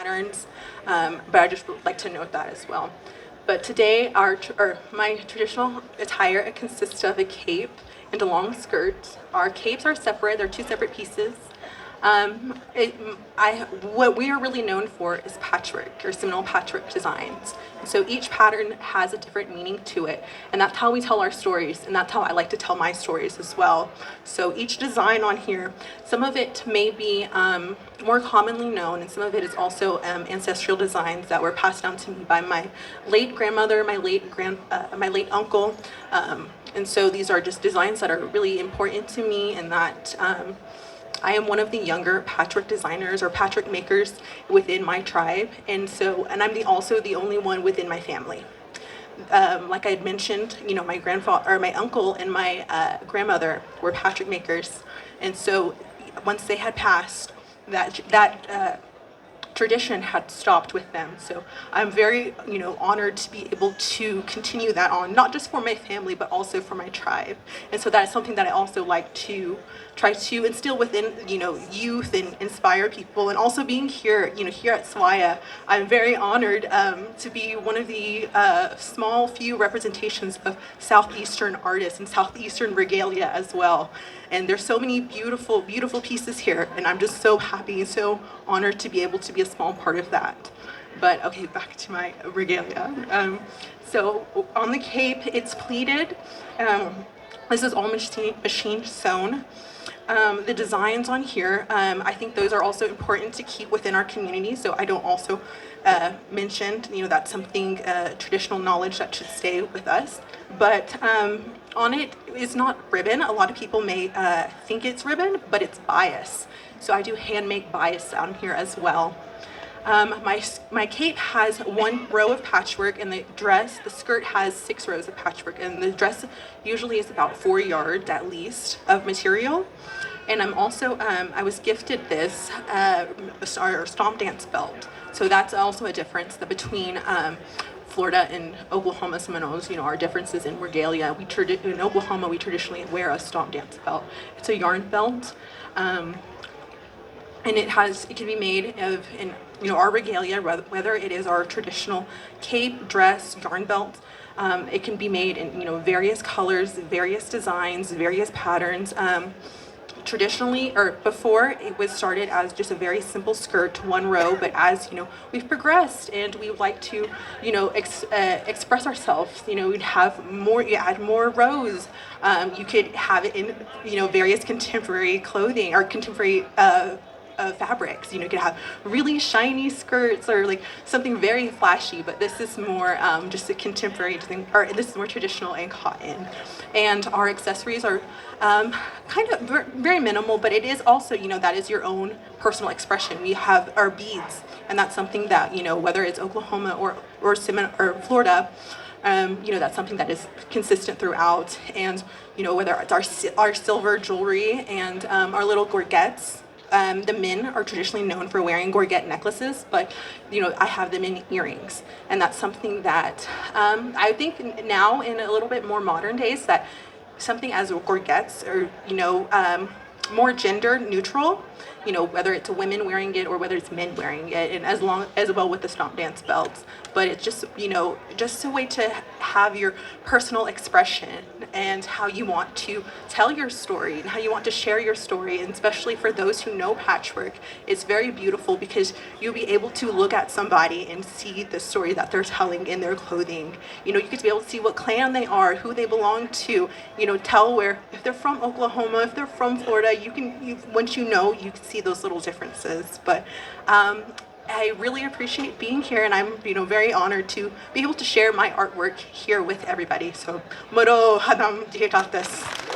patterns, but I just would like to note that as well. But today, my traditional attire consists of a cape and a long skirt. Our capes are separate; they're two separate pieces. What we are really known for is patchwork, or Seminole patchwork designs. So each pattern has a different meaning to it, and that's how we tell our stories, and that's how I like to tell my stories as well. So each design on here, some of it may be more commonly known, and some of it is also ancestral designs that were passed down to me by my late grandmother, my late uncle, and so these are just designs that are really important to me, and that I am one of the younger patchwork designers or patchwork makers within my tribe, and I'm also the only one within my family. Like I had mentioned, my grandfather or my uncle and my grandmother were patchwork makers, and so once they had passed, that tradition had stopped with them. So I'm very, honored to be able to continue that on, not just for my family, but also for my tribe. And so that's something that I also like to try to instill within, youth and inspire people. And also being here, here at Swaia, I'm very honored to be one of the small few representations of Southeastern artists and Southwestern Regalia as well. And there's so many beautiful, beautiful pieces here, and I'm just so happy and so honored to be able to be a small part of that. But okay, back to my regalia. So on the cape, it's pleated. This is all machine sewn. The designs on here, I think those are also important to keep within our community. So I don't also mention, that's something, traditional knowledge that should stay with us. But on it is not ribbon. A lot of people may think it's ribbon, but it's bias. So I do handmade bias down here as well. My cape has 1 row of patchwork, and the skirt has 6 rows of patchwork, and the dress usually is about 4 yards at least of material. And I'm also, I was gifted this our stomp dance belt. So that's also a difference between Florida and Oklahoma Seminoles, our differences in regalia. In Oklahoma, we traditionally wear a stomp dance belt. It's a yarn belt. And it can be made of, our regalia, whether it is our traditional cape, dress, yarn belt. It can be made in, various colors, various designs, various patterns. Traditionally, or before, it was started as just a very simple skirt, 1 row, but as we've progressed and we would like to express ourselves, we'd have more, you add more rows. You could have it in various contemporary clothing or contemporary fabrics. You could have really shiny skirts or like something very flashy, but this is more just a contemporary thing, or this is more traditional and cotton. And our accessories are kind of very minimal, but it is also, that is your own personal expression. We have our beads, and that's something that, whether it's Oklahoma or Florida, that's something that is consistent throughout. And, whether it's our silver jewelry and our little gorgets. The men are traditionally known for wearing gorget necklaces, but I have them in earrings, and that's something that I think now in a little bit more modern days that something as gorgets are more gender neutral, whether it's women wearing it or whether it's men wearing it, and as well with the stomp dance belts. But it's just just a way to have your personal expression and how you want to tell your story and how you want to share your story. And especially for those who know patchwork, it's very beautiful because you'll be able to look at somebody and see the story that they're telling in their clothing. You get to be able to see what clan they are, who they belong to, tell if they're from Oklahoma, if they're from Florida. Once you can see those little differences. But I really appreciate being here, and I'm very honored to be able to share my artwork here with everybody. So, moro hadam dihitatas.